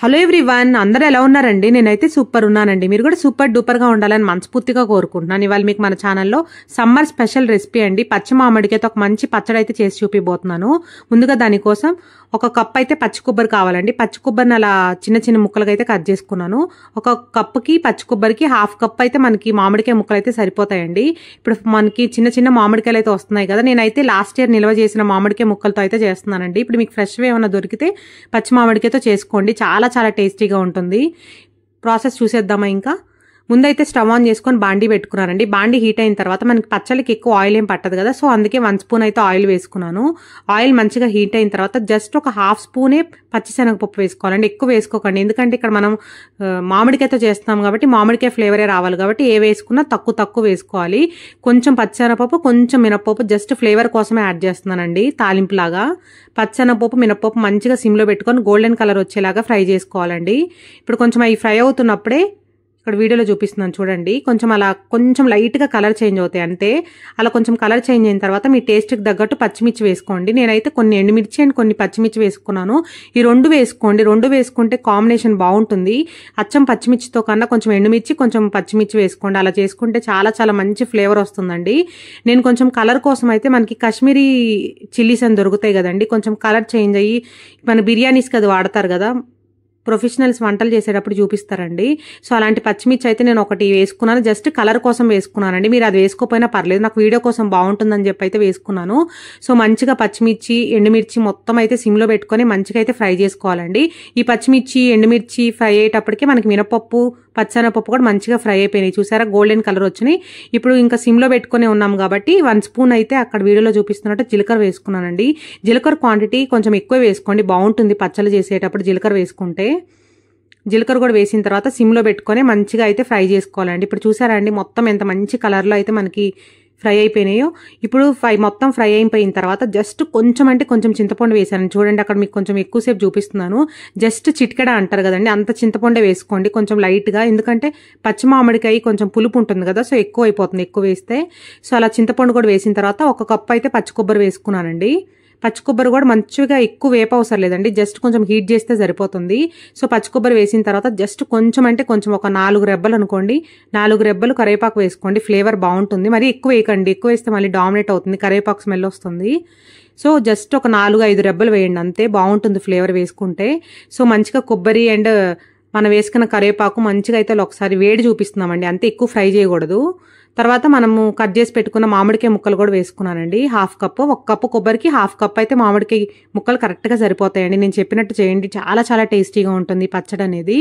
Hello everyone, అందరూ ఎలా ఉన్నారండి? నేనైతే సూపర్ ఉన్నానండి. మీరు కూడా సూపర్ డూపర్గా ఉండాలని మనస్ఫూర్తిగా కోరుకుంటున్నాను. ఇవాళ మీకు మన ఛానల్లో సమ్మర్ స్పెషల్ రెసిపీ అండి, పచ్చి మామిడికాయతో ఒక మంచి పచ్చడి అయితే చేసి చూపిపోతున్నాను. ముందుగా దానికోసం ఒక కప్ అయితే పచ్చి కొబ్బరి కావాలండి. పచ్చి కొబ్బరిని అలా చిన్న చిన్న ముక్కలుగా అయితే కట్ చేసుకున్నాను. ఒక కప్పుకి పచ్చి కొబ్బరికి హాఫ్ కప్ అయితే మనకి మామిడికాయ ముక్కలు అయితే సరిపోతాయండి. ఇప్పుడు మనకి చిన్న చిన్న మామిడికాయలు అయితే వస్తున్నాయి కదా, నేనైతే లాస్ట్ ఇయర్ నిల్వ చేసిన మామిడికాయ ముక్కలతో అయితే చేస్తున్నానండి. ఇప్పుడు మీకు ఫ్రెష్గా ఏమైనా దొరికితే పచ్చి మామిడికాయతో చేసుకోండి, చాలా చాలా టేస్టీగా ఉంటుంది. ప్రాసెస్ చూసేద్దామా? ఇంకా ముందైతే స్టవ్ ఆన్ చేసుకొని బాండీ పెట్టుకున్నానండి. బాండీ హీట్ అయిన తర్వాత మనకి పచ్చళ్ళకి ఎక్కువ ఆయిల్ ఏం పట్టదు కదా, సో అందుకే 1 స్పూన్ అయితే ఆయిల్ వేసుకున్నాను. ఆయిల్ మంచిగా హీట్ అయిన తర్వాత జస్ట్ ఒక హాఫ్ స్పూనే పచ్చిశనగపప్పు వేసుకోవాలండి, ఎక్కువ వేసుకోకండి. ఎందుకంటే ఇక్కడ మనం మామిడికాయతో చేస్తున్నాం కాబట్టి మామిడికాయ ఫ్లేవరే రావాలి కాబట్టి ఏ వేసుకున్నా తక్కువ వేసుకోవాలి. కొంచెం పచ్చిశనగపప్పు, కొంచెం మినపప్పు జస్ట్ ఫ్లేవర్ కోసమే యాడ్ చేస్తున్నానండి, తాలింపులాగా. పచ్చిశనగపప్పు మినపప్పు మంచిగా సిమ్లో పెట్టుకొని గోల్డెన్ కలర్ వచ్చేలాగా ఫ్రై చేసుకోవాలండి. ఇప్పుడు కొంచెం అవి ఫ్రై అవుతున్నప్పుడే ఇక్కడ వీడియోలో చూపిస్తున్నాను చూడండి, కొంచెం లైట్గా కలర్ చేంజ్ అవుతాయి అంతే. అలా కొంచెం కలర్ చేంజ్ అయిన తర్వాత మీ టేస్ట్కి తగ్గట్టు పచ్చిమిర్చి వేసుకోండి. నేనైతే కొన్ని ఎండుమిర్చి అండ్ కొన్ని పచ్చిమిర్చి వేసుకున్నాను. ఈ రెండు వేసుకోండి, రెండు వేసుకుంటే కాంబినేషన్ బాగుంటుంది. అచ్చం పచ్చిమిర్చితో కన్నా కొంచెం ఎండుమిర్చి కొంచెం పచ్చిమిర్చి వేసుకోండి, అలా చేసుకుంటే చాలా చాలా మంచి ఫ్లేవర్ వస్తుందండి. నేను కొంచెం కలర్ కోసం అయితే మనకి కాశ్మీరీ చిల్లీస్ అని దొరుకుతాయి కదండి, కొంచెం కలర్ చేంజ్ అయ్యి మన బిర్యానీస్కి అది వాడతారు కదా, ప్రొఫెషనల్స్ వంటలు చేసేటప్పుడు చూపిస్తారండి. సో అలాంటి పచ్చిమిర్చి అయితే నేను ఒకటి వేసుకున్నాను, జస్ట్ కలర్ కోసం వేసుకున్నానండి. మీరు అది వేసుకోపోయినా పర్లేదు, నాకు వీడియో కోసం బాగుంటుందని చెప్పి అయితే వేసుకున్నాను. సో మంచిగా పచ్చిమిర్చి ఎండుమిర్చి మొత్తం అయితే సిమ్లో పెట్టుకొని మంచిగా అయితే ఫ్రై చేసుకోవాలండి. ఈ పచ్చిమిర్చి ఎండుమిర్చి ఫ్రై అయ్యేటప్పటికే మనకి మినపప్పు పచ్చనపప్పు కూడా మంచిగా ఫ్రై అయిపోయినాయి, చూసారా గోల్డెన్ కలర్ వచ్చినాయి. ఇప్పుడు ఇంకా సిమ్లో పెట్టుకుని ఉన్నాం కాబట్టి 1 స్పూన్ అయితే అక్కడ వీడియోలో చూపిస్తున్నట్టు జీలకర్ర వేసుకున్నానండి. జీలకర్ర క్వాంటిటీ కొంచెం ఎక్కువ వేసుకోండి, బాగుంటుంది పచ్చళ్ళు చేసేటప్పుడు జీలకర్ర వేసుకుంటే. జీలకర్ర కూడా వేసిన తర్వాత సిమ్లో పెట్టుకొని మంచిగా అయితే ఫ్రై చేసుకోవాలండి. ఇప్పుడు చూసారా అండి మొత్తం ఎంత మంచి కలర్లో అయితే మనకి ఫ్రై అయిపోయినాయో. ఇప్పుడు మొత్తం ఫ్రై అయిపోయిన తర్వాత జస్ట్ కొంచెం అంటే కొంచెం చింతపండు వేసాను చూడండి, అక్కడ మీకు కొంచెం ఎక్కువసేపు చూపిస్తున్నాను. జస్ట్ చిటికెడ అంటారు కదండి, అంత చింతపండే వేసుకోండి కొంచెం లైట్గా, ఎందుకంటే పచ్చి మామిడికాయ కొంచెం పులుపు ఉంటుంది కదా, సో ఎక్కువ అయిపోతుంది ఎక్కువ వేస్తే. సో అలా చింతపండు కూడా వేసిన తర్వాత ఒక కప్పు అయితే పచ్చి కొబ్బరి వేసుకున్నానండి. పచ్చి కొబ్బరి కూడా మంచిగా ఎక్కువ వేప అవసరం లేదండి, జస్ట్ కొంచెం హీట్ చేస్తే సరిపోతుంది. సో పచ్చి కొబ్బరి వేసిన తర్వాత జస్ట్ కొంచెం అంటే కొంచెం ఒక 4 రెబ్బలు అనుకోండి, 4 రెబ్బలు కరివేపాకు వేసుకోండి, ఫ్లేవర్ బాగుంటుంది. మరి ఎక్కువ వేయకండి, ఎక్కువ వేస్తే మళ్ళీ డామినేట్ అవుతుంది, కరివేపాకు స్మెల్ వస్తుంది. సో జస్ట్ ఒక 4-5 రెబ్బలు వేయండి అంతే, బాగుంటుంది ఫ్లేవర్ వేసుకుంటే. సో మంచిగా కొబ్బరి అండ్ మనం వేసుకున్న కరివేపాకు మంచిగా అయితే ఒకసారి వేడి చూపిస్తున్నామండి, అంతే ఎక్కువ ఫ్రై చేయకూడదు. తర్వాత మనము కట్ చేసి పెట్టుకున్న మామిడికాయ ముక్కలు కూడా వేసుకున్నానండి, హాఫ్ కప్పు. 1 కప్పు కొబ్బరికి హాఫ్ కప్ అయితే మామిడికాయ ముక్కలు కరెక్ట్గా సరిపోతాయండి. నేను చెప్పినట్టు చేయండి, చాలా చాలా టేస్టీగా ఉంటుంది పచ్చడి అనేది.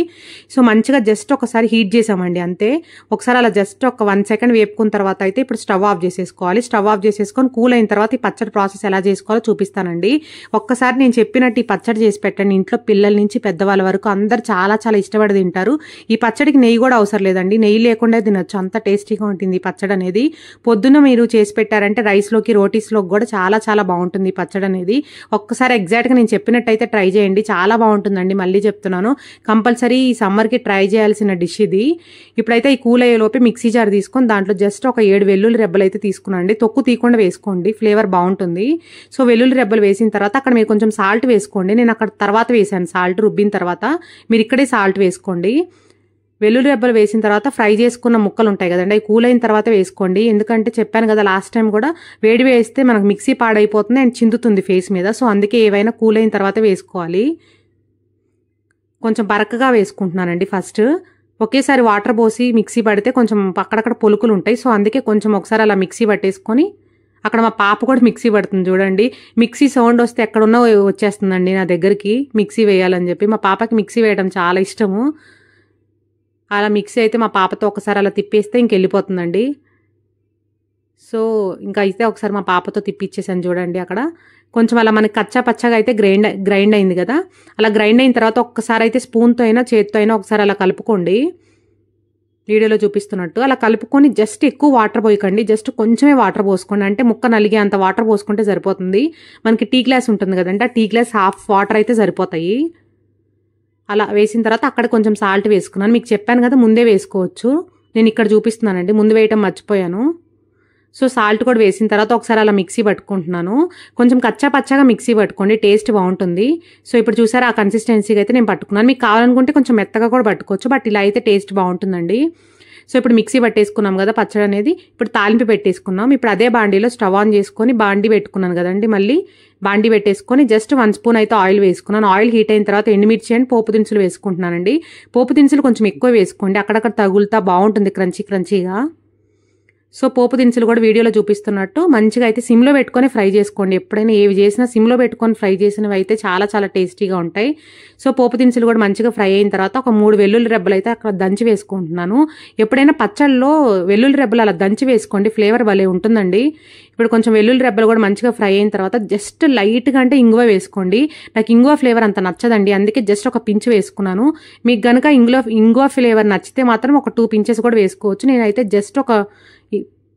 సో మంచిగా జస్ట్ ఒకసారి హీట్ చేసామండి అంతే. ఒకసారి అలా జస్ట్ ఒక 1 సెకండ్ వేపుకున్న తర్వాత అయితే ఇప్పుడు స్టవ్ ఆఫ్ చేసేసుకోవాలి. స్టవ్ ఆఫ్ చేసేసుకొని కూల్ అయిన తర్వాత ఈ పచ్చడి ప్రాసెస్ ఎలా చేసుకోవాలో చూపిస్తానండి. ఒక్కసారి నేను చెప్పినట్టు ఈ పచ్చడి చేసి పెట్టండి, ఇంట్లో పిల్లల నుంచి పెద్దవాళ్ళ వరకు అందరు చాలా చాలా ఇష్టపడి తింటారు. ఈ పచ్చడికి నెయ్యి కూడా అవసరం లేదండి, నెయ్యి లేకుండా తినొచ్చు, అంత టేస్టీగా ఉంటుంది పచ్చడి అనేది. పొద్దున్న మీరు చేసి పెట్టారంటే రైస్లోకి రోటీస్లోకి కూడా చాలా చాలా బాగుంటుంది పచ్చడి అనేది. ఒక్కసారి ఎగ్జాక్ట్గా నేను చెప్పినట్టయితే ట్రై చేయండి, చాలా బాగుంటుందండి. మళ్ళీ చెప్తున్నాను, కంపల్సరీ ఈ సమ్మర్కి ట్రై చేయాల్సిన డిష్ ఇది. ఇప్పుడైతే ఈ కూల్ అయ్యేలోపే మిక్సీ జార్ తీసుకొని దాంట్లో జస్ట్ ఒక 7 వెల్లుల్లి రెబ్బలు అయితే తీసుకున్నాండి, తొక్కు తీయకుండా వేసుకోండి, ఫ్లేవర్ బాగుంటుంది. సో వెల్లుల్లి రెబ్బలు వేసిన తర్వాత అక్కడ మీరు కొంచెం సాల్ట్ వేసుకోండి, నేను అక్కడ తర్వాత వేసాను సాల్ట్, రుబ్బిన తర్వాత మీరు ఇక్కడే సాల్ట్ వేసుకోండి. వెల్లుల్లి రెబ్బలు వేసిన తర్వాత ఫ్రై చేసుకున్న ముక్కలు ఉంటాయి కదండి, అవి కూల్ అయిన తర్వాత వేసుకోండి. ఎందుకంటే చెప్పాను కదా లాస్ట్ టైం కూడా, వేడి వేస్తే మనకు మిక్సీ పాడైపోతుంది అండ్ చిందుతుంది ఫేస్ మీద, సో అందుకే ఏవైనా కూల్ అయిన తర్వాత వేసుకోవాలి. కొంచెం బరకగా వేసుకుంటున్నానండి ఫస్ట్. ఒకేసారి వాటర్ పోసి మిక్సీ పడితే కొంచెం అక్కడక్కడ పొలుకులు ఉంటాయి, సో అందుకే కొంచెం ఒకసారి అలా మిక్సీ పట్టేసుకొని. అక్కడ మా పాప కూడా మిక్సీ పడుతుంది చూడండి, మిక్సీ సౌండ్ వస్తే ఎక్కడున్నా వచ్చేస్తుందండి నా దగ్గరికి మిక్సీ వేయాలని చెప్పి. మా పాపకి మిక్సీ వేయడం చాలా ఇష్టము. అలా మిక్సీ అయితే మా పాపతో ఒకసారి అలా తిప్పేస్తే ఇంకెళ్ళిపోతుందండి. సో ఇంకా అయితే ఒకసారి మా పాపతో తిప్పిచ్చేసాను చూడండి. అక్కడ కొంచెం అలా మనకి కచ్చా పచ్చగా అయితే గ్రైండ్ అయింది కదా, అలా గ్రైండ్ అయిన తర్వాత ఒక్కసారి అయితే స్పూన్తో అయినా చేత్తో అయినా ఒకసారి అలా కలుపుకోండి, వీడియోలో చూపిస్తున్నట్టు. అలా కలుపుకొని జస్ట్ ఎక్కువ వాటర్ పోయకండి, జస్ట్ కొంచెమే వాటర్ పోసుకోండి, అంటే ముక్క నలిగే అంత వాటర్ పోసుకుంటే సరిపోతుంది. మనకి టీ గ్లాస్ ఉంటుంది కదండి, ఆ టీ గ్లాస్ హాఫ్ వాటర్ అయితే సరిపోతాయి. అలా వేసిన తర్వాత అక్కడ కొంచెం సాల్ట్ వేసుకున్నాను, మీకు చెప్పాను కదా ముందే వేసుకోవచ్చు, నేను ఇక్కడ చూపిస్తున్నానండి, ముందు వేయటం మర్చిపోయాను. సో సాల్ట్ కూడా వేసిన తర్వాత ఒకసారి అలా మిక్సీ పట్టుకుంటున్నాను. కొంచెం కచ్చా పచ్చాగా మిక్సీ పట్టుకోండి, టేస్ట్ బాగుంటుంది. సో ఇప్పుడు చూసారా ఆ కన్సిస్టెన్సీగా అయితే నేను పట్టుకున్నాను. మీకు కావాలనుకుంటే కొంచెం మెత్తగా కూడా పట్టుకోవచ్చు, బట్ ఇలా అయితే టేస్ట్ బాగుంటుందండి. సో ఇప్పుడు మిక్సీ పట్టేసుకున్నాం కదా పచ్చడి అనేది, ఇప్పుడు తాలింపు పెట్టేసుకున్నాం. ఇప్పుడు అదే బాండీలో స్టవ్ ఆన్ చేసుకొని బాండీ పెట్టుకున్నాను కదండి, మళ్ళీ బాండీ పెట్టేసుకొని జస్ట్ 1 స్పూన్ అయితే ఆయిల్ వేసుకున్నాను. ఆయిల్ హీట్ అయిన తర్వాత ఎండుమిర్చి అండ్ పోపు దినుసులు వేసుకుంటున్నానండి. పోపు దినుసులు కొంచెం ఎక్కువ వేసుకోండి, అక్కడక్కడ తగులుతా బాగుంటుంది క్రంచీగా. సో పోపు దినుసులు కూడా వీడియోలో చూపిస్తున్నట్టు మంచిగా అయితే సిమ్లో పెట్టుకొని ఫ్రై చేసుకోండి. ఎప్పుడైనా ఏవి చేసినా సిమ్లో పెట్టుకొని ఫ్రై చేసినవి అయితే చాలా చాలా టేస్టీగా ఉంటాయి. సో పోపు దినుసులు కూడా మంచిగా ఫ్రై అయిన తర్వాత ఒక 3 వెల్లుల్లి రెబ్బలు అయితే అక్కడ దంచి వేసుకుంటున్నాను. ఎప్పుడైనా పచ్చళ్ళలో వెల్లుల్లి రెబ్బలు అలా దంచి వేసుకోండి, ఫ్లేవర్ భలే ఉంటుందండి. ఇప్పుడు కొంచెం వెల్లుల్లి రెబ్బలు కూడా మంచిగా ఫ్రై అయిన తర్వాత జస్ట్ లైట్గా అంటే ఇంగువ వేసుకోండి. నాకు ఇంగువ ఫ్లేవర్ అంత నచ్చదండి, అందుకే జస్ట్ ఒక పించ్ వేసుకున్నాను. మీకు గనుక ఇంగువ ఫ్లేవర్ నచ్చితే మాత్రం ఒక 2 పించెస్ కూడా వేసుకోవచ్చు. నేనైతే జస్ట్ ఒక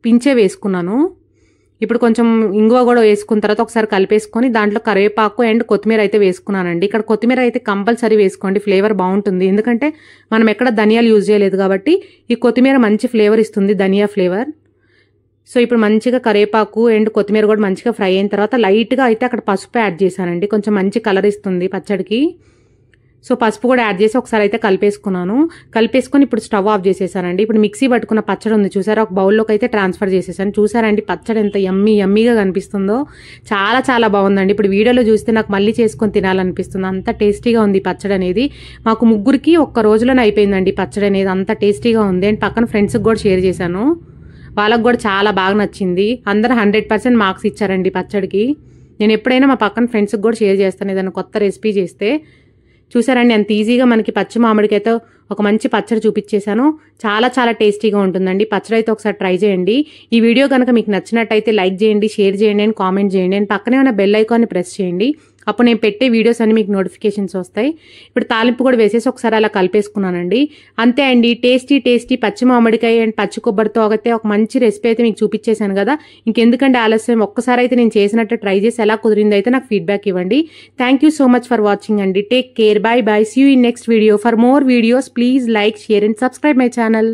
పించే వేసుకున్నాను. ఇప్పుడు కొంచెం ఇంగువ కూడా వేసుకున్న తర్వాత ఒకసారి కలిపేసుకొని దాంట్లో కరివేపాకు అండ్ కొత్తిమీర అయితే వేసుకున్నానండి. ఇక్కడ కొత్తిమీర అయితే కంపల్సరీ వేసుకోండి, ఫ్లేవర్ బాగుంటుంది. ఎందుకంటే మనం ఎక్కడ ధనియాలు యూజ్ చేయలేదు కాబట్టి ఈ కొత్తిమీర మంచి ఫ్లేవర్ ఇస్తుంది, ధనియా ఫ్లేవర్. సో ఇప్పుడు మంచిగా కరివేపాకు అండ్ కొత్తిమీర కూడా మంచిగా ఫ్రై అయిన తర్వాత లైట్గా అయితే అక్కడ పసుపు యాడ్ చేశానండి, కొంచెం మంచి కలర్ ఇస్తుంది పచ్చడికి. సో పసుపు కూడా యాడ్ చేసి ఒకసారి అయితే కలిపేసుకున్నాను. కలిపేసుకొని ఇప్పుడు స్టవ్ ఆఫ్ చేసేసానండి. ఇప్పుడు మిక్సీ పట్టుకున్న పచ్చడి ఉంది చూసారా, ఒక బౌల్లోకి అయితే ట్రాన్స్ఫర్ చేసేసాను. చూసారండి పచ్చడి ఎంత యమ్మీగా కనిపిస్తుందో, చాలా చాలా బాగుందండి. ఇప్పుడు వీడియోలో చూస్తే నాకు మళ్ళీ చేసుకొని తినాలనిపిస్తుంది, అంత టేస్టీగా ఉంది పచ్చడి అనేది. మాకు ముగ్గురికి ఒక్క రోజులోనే అయిపోయిందండి పచ్చడి అనేది, అంత టేస్టీగా ఉంది. అండ్ పక్కన ఫ్రెండ్స్కి కూడా షేర్ చేశాను, వాళ్ళకు కూడా చాలా బాగా నచ్చింది. అందరూ 100% మార్క్స్ ఇచ్చారండి పచ్చడికి. నేను ఎప్పుడైనా మా పక్కన ఫ్రెండ్స్కి కూడా షేర్ చేస్తాను ఏదైనా కొత్త రెసిపీ చేస్తే. చూసారండి ఎంత ఈజీగా మనకి పచ్చి మామిడికాయతో ఒక మంచి పచ్చడి చూపించేశాను. చాలా చాలా టేస్టీగా ఉంటుందండి. పచ్చడి అయితే ఒకసారి ట్రై చేయండి. ఈ వీడియో కనుక మీకు నచ్చినట్టయితే లైక్ చేయండి, షేర్ చేయండి అండ్ కామెంట్ చేయండి. అండ్ పక్కనే ఉన్న బెల్ ఐకాన్ని ప్రెస్ చేయండి, అప్పుడు నేను పెట్టే వీడియోస్ అన్ని మీకు నోటిఫికేషన్స్ వస్తాయి. ఇప్పుడు తాలింపు కూడా వేసేసి ఒకసారి అలా కలిపేసుకున్నానండి. అంతే అండి, టేస్టీ పచ్చి మామిడికాయ అండ్ పచ్చి కొబ్బరితో అయితే ఒక మంచి రెసిపీ అయితే మీకు చూపించేశాను కదా. ఇంకెందుకంటే ఆలస్యం, ఒక్కసారి అయితే నేను చేసినట్టు ట్రై చేసి ఎలా కుదిరిందో అయితే నాకు ఫీడ్బ్యాక్ ఇవ్వండి. Thank you so much for watching అండి. Take care, bye bye, see you in next video. For more videos please like, share and subscribe my channel.